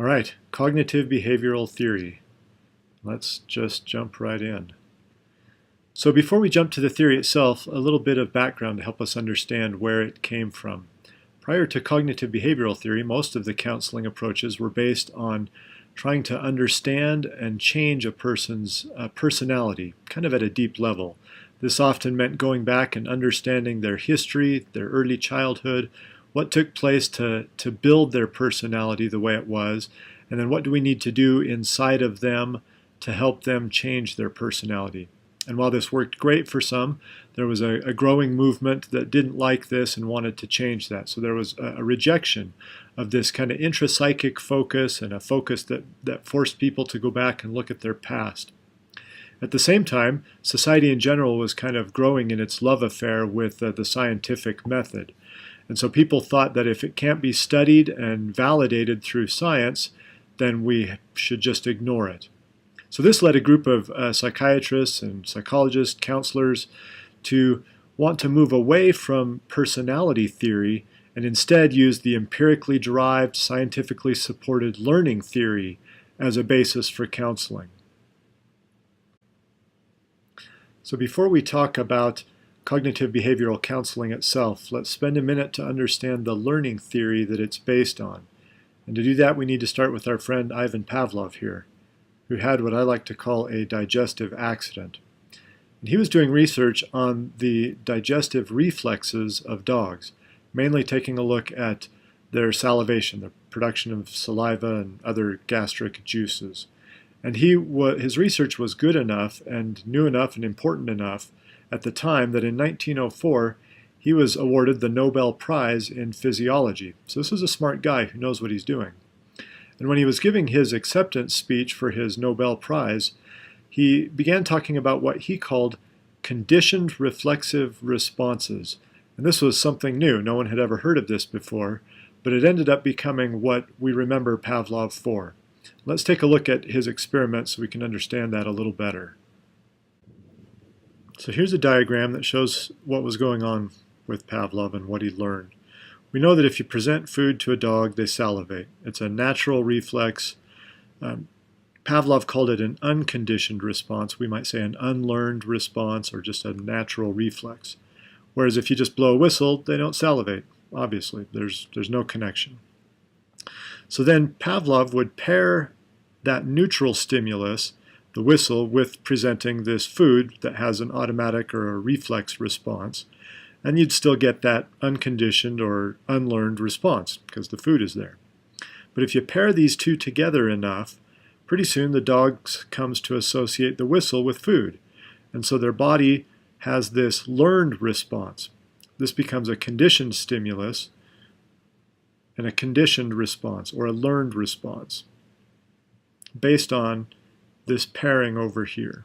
All right, cognitive behavioral theory. Let's just jump right in. So before we jump to the theory itself, a little bit of background to help us understand where it came from. Prior to cognitive behavioral theory, most of the counseling approaches were based on trying to understand and change a person's personality, kind of at a deep level. This often meant going back and understanding their history, their early childhood, what took place to build their personality the way it was, and then what do we need to do inside of them to help them change their personality. And while this worked great for some, there was a growing movement that didn't like this and wanted to change that. So there was a rejection of this kind of intrapsychic focus and a focus that forced people to go back and look at their past. At the same time, society in general was kind of growing in its love affair with the scientific method. And so people thought that if it can't be studied and validated through science, then we should just ignore it. So this led a group of psychiatrists and psychologists, counselors, to want to move away from personality theory and instead use the empirically derived, scientifically supported learning theory as a basis for counseling. So before we talk about cognitive behavioral counseling itself, let's spend a minute to understand the learning theory that it's based on. And to do that, we need to start with our friend Ivan Pavlov here, who had what I like to call a digestive accident. And he was doing research on the digestive reflexes of dogs, mainly taking a look at their salivation, the production of saliva and other gastric juices. And his research was good enough and new enough and important enough at the time that in 1904 he was awarded the Nobel Prize in Physiology. So this is a smart guy who knows what he's doing. And when he was giving his acceptance speech for his Nobel Prize, he began talking about what he called conditioned reflexive responses. And this was something new. No one had ever heard of this before, but it ended up becoming what we remember Pavlov for. Let's take a look at his experiments so we can understand that a little better. So here's a diagram that shows what was going on with Pavlov and what he learned. We know that if you present food to a dog, they salivate. It's a natural reflex. Pavlov called it an unconditioned response. We might say an unlearned response or just a natural reflex. Whereas if you just blow a whistle, they don't salivate. Obviously, there's no connection. So then Pavlov would pair that neutral stimulus, the whistle, with presenting this food that has an automatic or a reflex response. And you'd still get that unconditioned or unlearned response because the food is there. But if you pair these two together enough, pretty soon the dog comes to associate the whistle with food. And so their body has this learned response. This becomes a conditioned stimulus and a conditioned response or a learned response based on this pairing over here.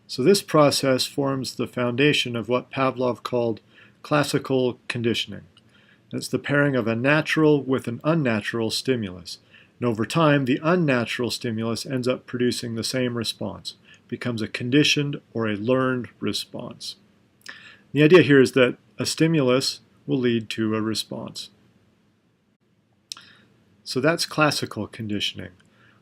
So this process forms the foundation of what Pavlov called classical conditioning. It's the pairing of a natural with an unnatural stimulus. And over time, the unnatural stimulus ends up producing the same response, becomes a conditioned or a learned response. The idea here is that a stimulus will lead to a response. So that's classical conditioning.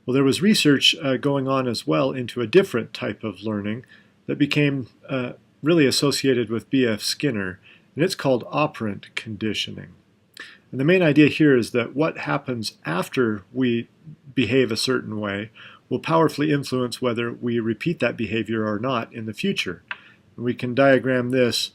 Well, there was research going on as well into a different type of learning that became really associated with B.F. Skinner, and it's called operant conditioning. And the main idea here is that what happens after we behave a certain way will powerfully influence whether we repeat that behavior or not in the future. And we can diagram this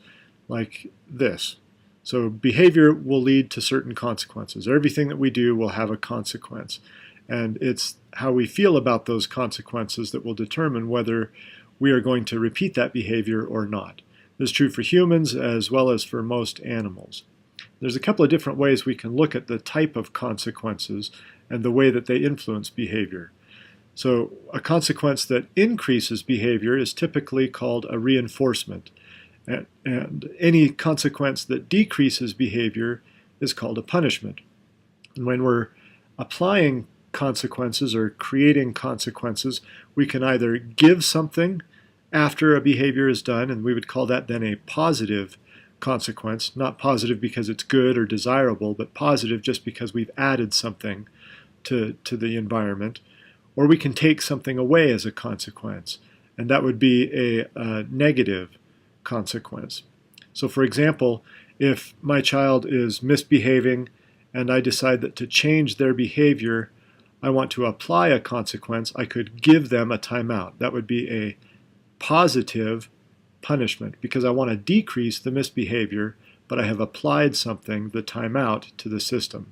like this. So behavior will lead to certain consequences. Everything that we do will have a consequence. And it's how we feel about those consequences that will determine whether we are going to repeat that behavior or not. This is true for humans as well as for most animals. There's a couple of different ways we can look at the type of consequences and the way that they influence behavior. So a consequence that increases behavior is typically called a reinforcement. And any consequence that decreases behavior is called a punishment. And when we're applying consequences or creating consequences, we can either give something after a behavior is done, and we would call that then a positive consequence, not positive because it's good or desirable, but positive just because we've added something to the environment. Or we can take something away as a consequence, and that would be a negative consequence. So for example, if my child is misbehaving and I decide that to change their behavior, I want to apply a consequence, I could give them a timeout. That would be a positive punishment because I want to decrease the misbehavior, but I have applied something, the timeout, to the system.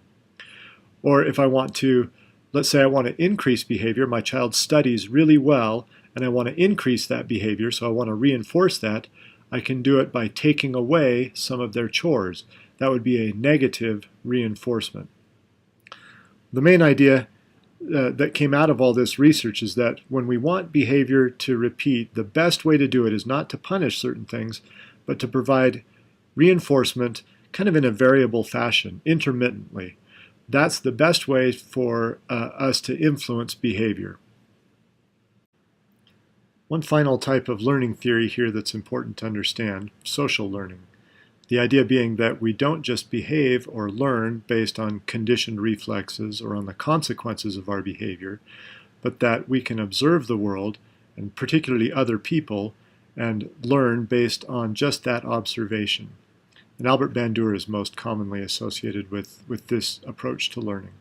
Or if I want to, let's say I want to increase behavior, my child studies really well, and I want to increase that behavior, so I want to reinforce that, I can do it by taking away some of their chores. That would be a negative reinforcement. The main idea that came out of all this research is that when we want behavior to repeat, the best way to do it is not to punish certain things, but to provide reinforcement kind of in a variable fashion, intermittently. That's the best way for us to influence behavior. One final type of learning theory here that's important to understand, social learning. The idea being that we don't just behave or learn based on conditioned reflexes or on the consequences of our behavior, but that we can observe the world, and particularly other people, and learn based on just that observation. And Albert Bandura is most commonly associated with this approach to learning.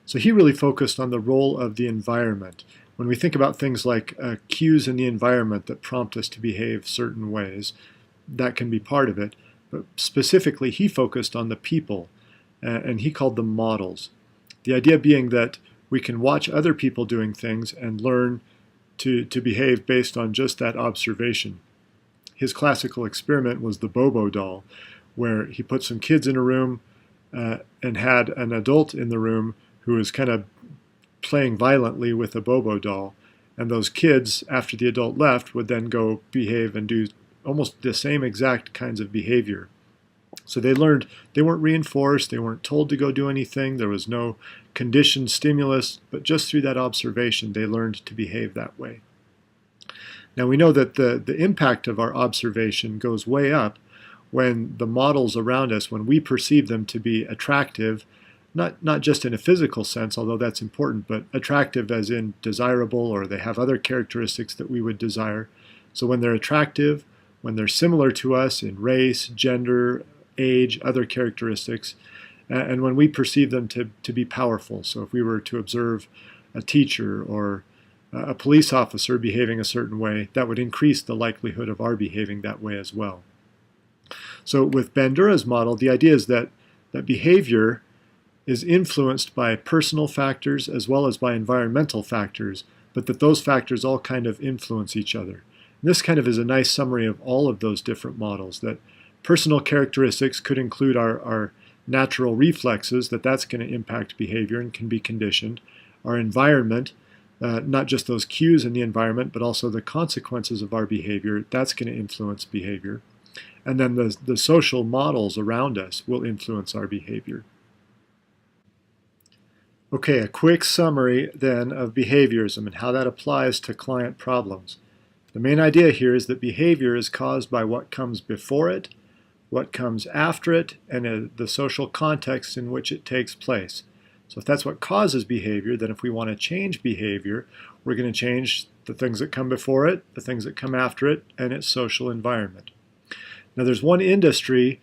So he really focused on the role of the environment. When we think about things like cues in the environment that prompt us to behave certain ways, that can be part of it. But specifically, he focused on the people, and he called them models. The idea being that we can watch other people doing things and learn to behave based on just that observation. His classical experiment was the Bobo doll, where he put some kids in a room and had an adult in the room who was kind of playing violently with a Bobo doll. And those kids, after the adult left, would then go behave and do almost the same exact kinds of behavior. So they learned, they weren't reinforced, they weren't told to go do anything, there was no conditioned stimulus, but just through that observation they learned to behave that way. Now we know that the impact of our observation goes way up when the models around us, when we perceive them to be attractive, not just in a physical sense, although that's important, but attractive as in desirable, or they have other characteristics that we would desire. So when they're attractive, when they're similar to us in race, gender, age, other characteristics, and when we perceive them to be powerful. So if we were to observe a teacher or a police officer behaving a certain way, that would increase the likelihood of our behaving that way as well. So with Bandura's model, the idea is that behavior is influenced by personal factors as well as by environmental factors, but that those factors all kind of influence each other. And this kind of is a nice summary of all of those different models, that personal characteristics could include our natural reflexes, that's going to impact behavior and can be conditioned. Our environment, not just those cues in the environment, but also the consequences of our behavior, that's going to influence behavior. And then the social models around us will influence our behavior. Okay, a quick summary then of behaviorism and how that applies to client problems. The main idea here is that behavior is caused by what comes before it, what comes after it, and the social context in which it takes place. So if that's what causes behavior, then if we want to change behavior, we're going to change the things that come before it, the things that come after it, and its social environment. Now there's one industry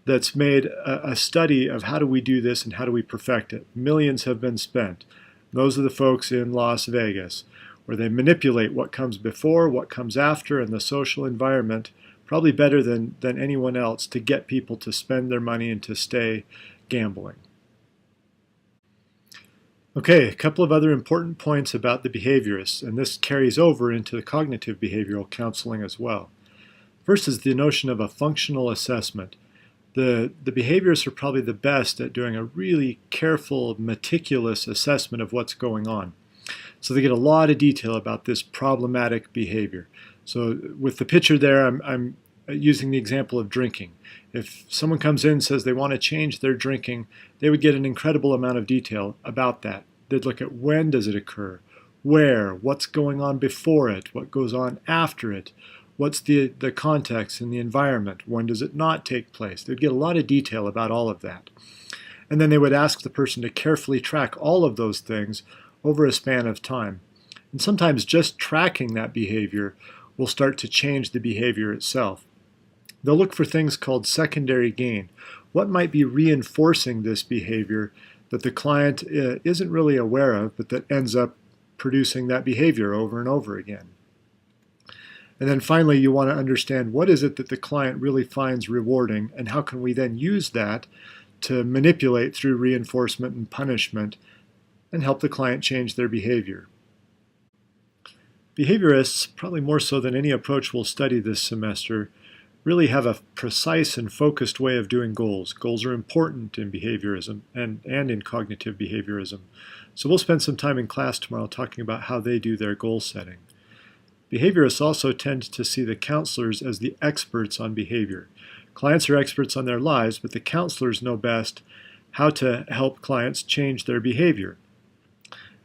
that's made a study of how do we do this and how do we perfect it. Millions have been spent. Those are the folks in Las Vegas, where they manipulate what comes before, what comes after, and the social environment probably better than anyone else to get people to spend their money and to stay gambling. Okay, a couple of other important points about the behaviorists, and this carries over into the cognitive behavioral counseling as well. First is the notion of a functional assessment. The behaviorists are probably the best at doing a really careful, meticulous assessment of what's going on. So they get a lot of detail about this problematic behavior. So with the picture there, I'm using the example of drinking. If someone comes in and says they want to change their drinking, they would get an incredible amount of detail about that. They'd look at when does it occur, where, what's going on before it, what goes on after it, What's the context and the environment? When does it not take place? They'd get a lot of detail about all of that. And then they would ask the person to carefully track all of those things over a span of time. And sometimes just tracking that behavior will start to change the behavior itself. They'll look for things called secondary gain. What might be reinforcing this behavior that the client isn't really aware of, but that ends up producing that behavior over and over again? And then finally, you want to understand what is it that the client really finds rewarding, and how can we then use that to manipulate through reinforcement and punishment and help the client change their behavior. Behaviorists, probably more so than any approach we'll study this semester, really have a precise and focused way of doing goals. Goals are important in behaviorism and in cognitive behaviorism. So we'll spend some time in class tomorrow talking about how they do their goal setting. Behaviorists also tend to see the counselors as the experts on behavior. Clients are experts on their lives, but the counselors know best how to help clients change their behavior.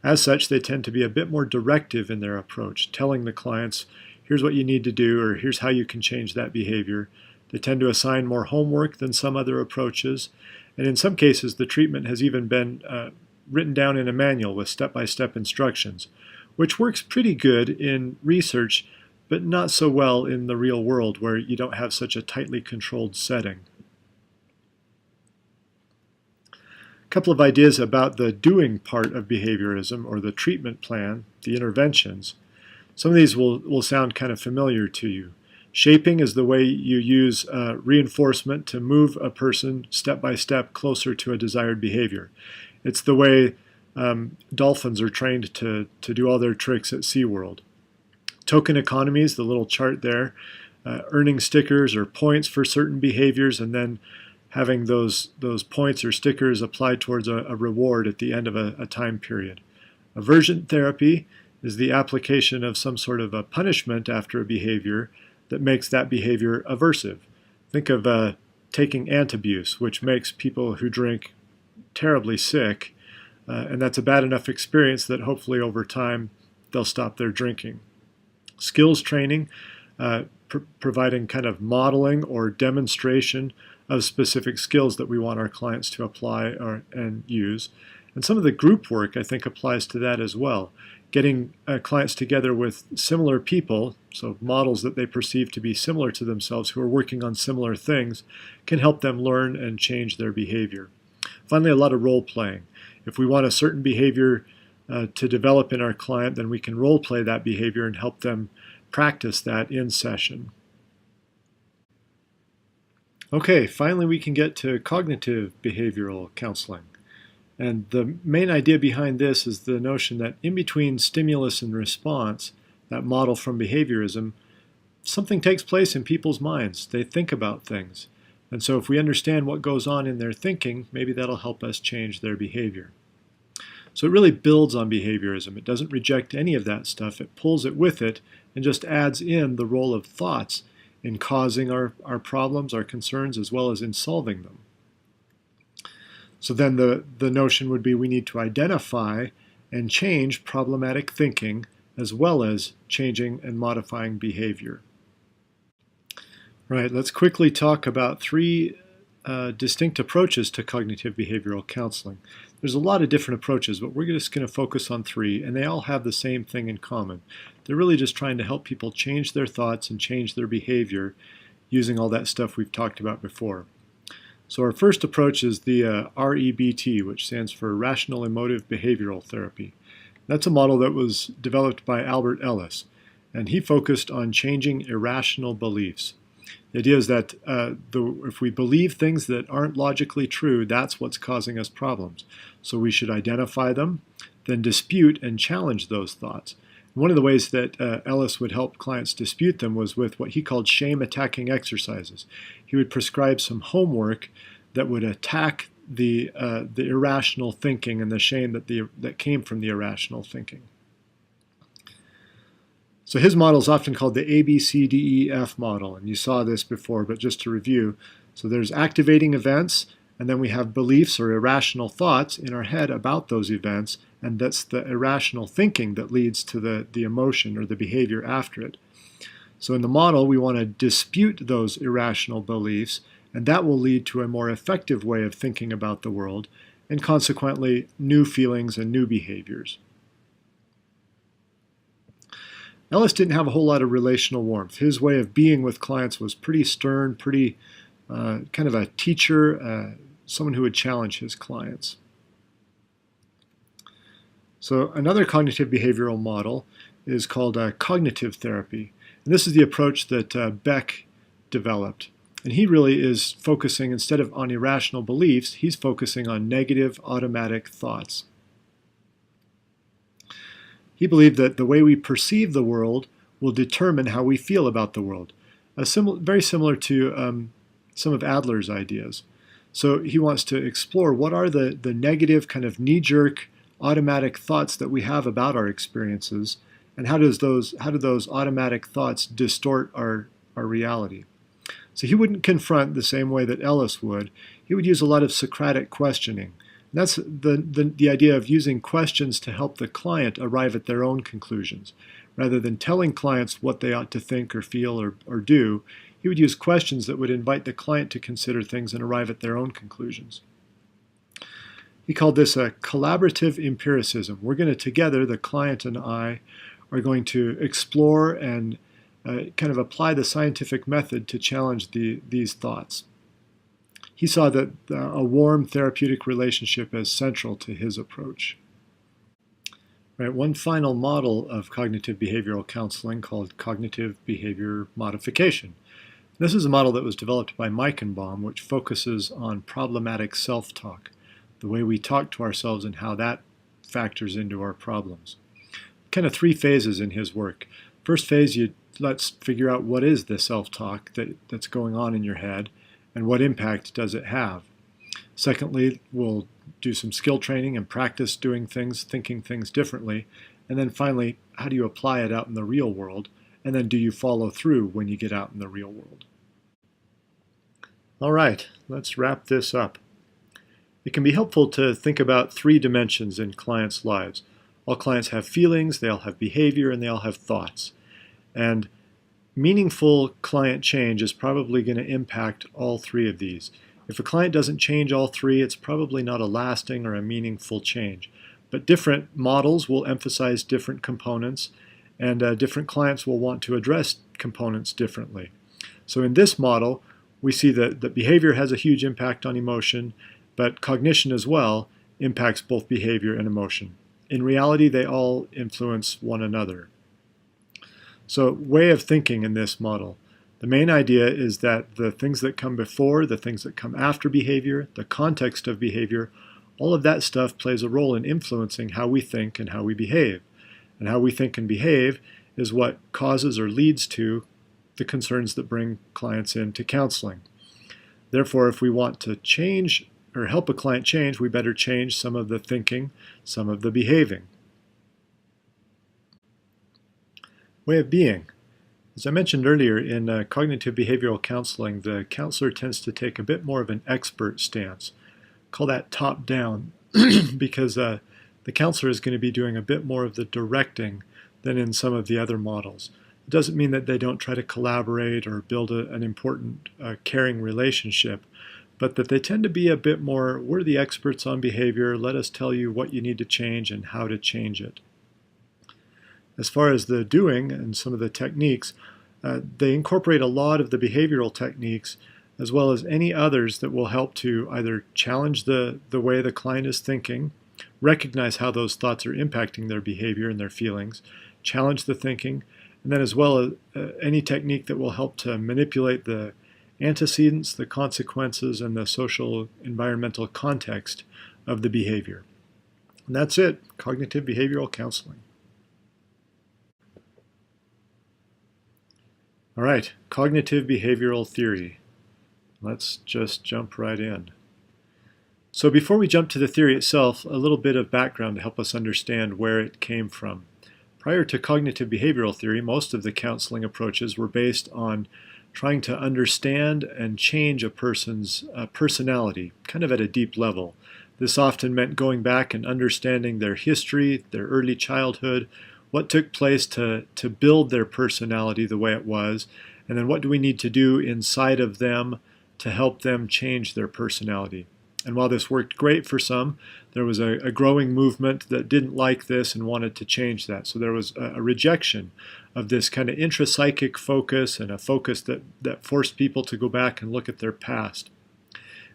As such, they tend to be a bit more directive in their approach, telling the clients, here's what you need to do, or here's how you can change that behavior. They tend to assign more homework than some other approaches, and in some cases the treatment has even been written down in a manual with step-by-step instructions, which works pretty good in research, but not so well in the real world where you don't have such a tightly controlled setting. A couple of ideas about the doing part of behaviorism, or the treatment plan, the interventions. Some of these will sound kind of familiar to you. Shaping is the way you use reinforcement to move a person step by step closer to a desired behavior. It's the way dolphins are trained to do all their tricks at SeaWorld. Token economies, the little chart there, earning stickers or points for certain behaviors, and then having those points or stickers applied towards a reward at the end of a time period. Aversion therapy is the application of some sort of a punishment after a behavior that makes that behavior aversive. Think of taking antabuse, which makes people who drink terribly sick, and that's a bad enough experience that hopefully over time they'll stop their drinking. Skills training, providing kind of modeling or demonstration of specific skills that we want our clients to apply and use. And some of the group work, I think, applies to that as well. Getting clients together with similar people, so models that they perceive to be similar to themselves who are working on similar things, can help them learn and change their behavior. Finally, a lot of role playing. If we want a certain behavior to develop in our client, then we can role play that behavior and help them practice that in session. Okay, finally we can get to cognitive behavioral counseling. And the main idea behind this is the notion that in between stimulus and response, that model from behaviorism, something takes place in people's minds. They think about things. And so if we understand what goes on in their thinking, maybe that'll help us change their behavior. So it really builds on behaviorism. It doesn't reject any of that stuff. It pulls it with it and just adds in the role of thoughts in causing our problems, our concerns, as well as in solving them. So then the notion would be we need to identify and change problematic thinking as well as changing and modifying behavior. Right, let's quickly talk about three distinct approaches to cognitive behavioral counseling. There's a lot of different approaches, but we're just going to focus on three, and they all have the same thing in common. They're really just trying to help people change their thoughts and change their behavior using all that stuff we've talked about before. So our first approach is the REBT, which stands for Rational Emotive Behavioral Therapy. That's a model that was developed by Albert Ellis, and he focused on changing irrational beliefs. The idea is that if we believe things that aren't logically true, that's what's causing us problems. So we should identify them, then dispute and challenge those thoughts. One of the ways that Ellis would help clients dispute them was with what he called shame-attacking exercises. He would prescribe some homework that would attack the irrational thinking and the shame that came from the irrational thinking. So his model is often called the ABCDEF model, and you saw this before, but just to review. So there's activating events, and then we have beliefs or irrational thoughts in our head about those events, and that's the irrational thinking that leads to the emotion or the behavior after it. So in the model, we want to dispute those irrational beliefs, and that will lead to a more effective way of thinking about the world, and consequently, new feelings and new behaviors. Ellis didn't have a whole lot of relational warmth. His way of being with clients was pretty stern, pretty kind of a teacher, someone who would challenge his clients. So another cognitive behavioral model is called cognitive therapy. And this is the approach that Beck developed. And he really is focusing, instead of on irrational beliefs, he's focusing on negative automatic thoughts. He believed that the way we perceive the world will determine how we feel about the world. Very similar to some of Adler's ideas. So he wants to explore what are the negative kind of knee-jerk automatic thoughts that we have about our experiences, and how do those automatic thoughts distort our reality. So he wouldn't confront the same way that Ellis would. He would use a lot of Socratic questioning. And that's the idea of using questions to help the client arrive at their own conclusions. Rather than telling clients what they ought to think or feel or do, he would use questions that would invite the client to consider things and arrive at their own conclusions. He called this a collaborative empiricism. We're going to together, the client and I, are going to explore and kind of apply the scientific method to challenge these thoughts. He saw that a warm therapeutic relationship as central to his approach. Right, one final model of cognitive behavioral counseling called cognitive behavior modification. This is a model that was developed by Meichenbaum, which focuses on problematic self-talk, the way we talk to ourselves and how that factors into our problems. Kind of three phases in his work. First phase, let's figure out what is the self-talk that's going on in your head, and what impact does it have. Secondly, we'll do some skill training and practice doing things, thinking things differently. And then finally, how do you apply it out in the real world? And then do you follow through when you get out in the real world? All right, let's wrap this up. It can be helpful to think about three dimensions in clients' lives. All clients have feelings, they all have behavior, and they all have thoughts. And meaningful client change is probably going to impact all three of these. If a client doesn't change all three, it's probably not a lasting or a meaningful change. But different models will emphasize different components, and different clients will want to address components differently. So in this model, we see that behavior has a huge impact on emotion, but cognition as well impacts both behavior and emotion. In reality, they all influence one another. So, way of thinking in this model. The main idea is that the things that come before, the things that come after behavior, the context of behavior, all of that stuff plays a role in influencing how we think and how we behave. And how we think and behave is what causes or leads to the concerns that bring clients into counseling. Therefore, if we want to change or help a client change, we better change some of the thinking, some of the behaving. Way of being. As I mentioned earlier, in cognitive behavioral counseling, the counselor tends to take a bit more of an expert stance. Call that top-down, because the counselor is going to be doing a bit more of the directing than in some of the other models. It doesn't mean that they don't try to collaborate or build an important, caring relationship, but that they tend to be a bit more, we're the experts on behavior, let us tell you what you need to change and how to change it. As far as the doing and some of the techniques, they incorporate a lot of the behavioral techniques as well as any others that will help to either challenge the way the client is thinking, recognize how those thoughts are impacting their behavior and their feelings, challenge the thinking, and then as well as any technique that will help to manipulate the antecedents, the consequences, and the social environmental context of the behavior. And that's it, cognitive behavioral counseling. All right, cognitive behavioral theory. Let's just jump right in. So before we jump to the theory itself, a little bit of background to help us understand where it came from. Prior to cognitive behavioral theory, most of the counseling approaches were based on trying to understand and change a person's personality, kind of at a deep level. This often meant going back and understanding their history, their early childhood, what took place to build their personality the way it was, and then what do we need to do inside of them to help them change their personality. And while this worked great for some, there was a growing movement that didn't like this and wanted to change that. So there was a rejection of this kind of intrapsychic focus and a focus that forced people to go back and look at their past.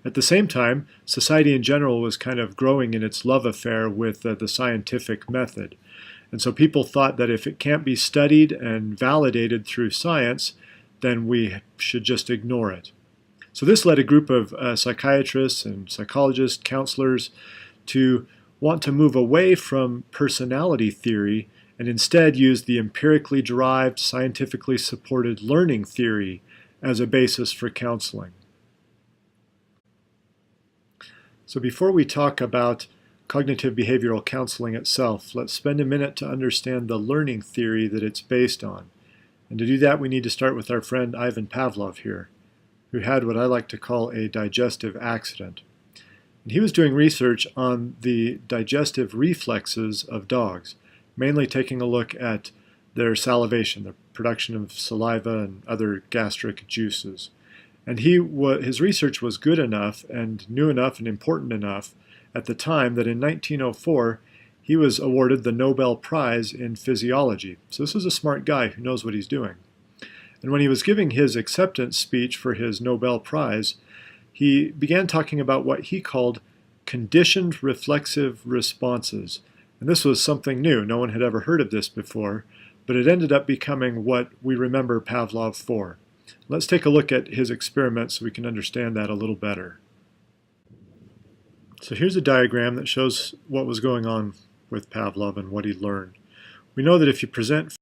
At the same time, society in general was kind of growing in its love affair with the scientific method. And so people thought that if it can't be studied and validated through science, then we should just ignore it. So this led a group of psychiatrists and psychologists, counselors, to want to move away from personality theory and instead use the empirically derived, scientifically supported learning theory as a basis for counseling. So before we talk about cognitive behavioral counseling itself, let's spend a minute to understand the learning theory that it's based on. And to do that, we need to start with our friend Ivan Pavlov here, who had what I like to call a digestive accident. And he was doing research on the digestive reflexes of dogs, mainly taking a look at their salivation, the production of saliva and other gastric juices. And his research was good enough and new enough and important enough at the time that in 1904 he was awarded the Nobel Prize in Physiology. So this is a smart guy who knows what he's doing. And when he was giving his acceptance speech for his Nobel Prize, he began talking about what he called conditioned reflexive responses. And this was something new. No one had ever heard of this before, but it ended up becoming what we remember Pavlov for. Let's take a look at his experiments so we can understand that a little better. So here's a diagram that shows what was going on with Pavlov and what he learned. We know that if you present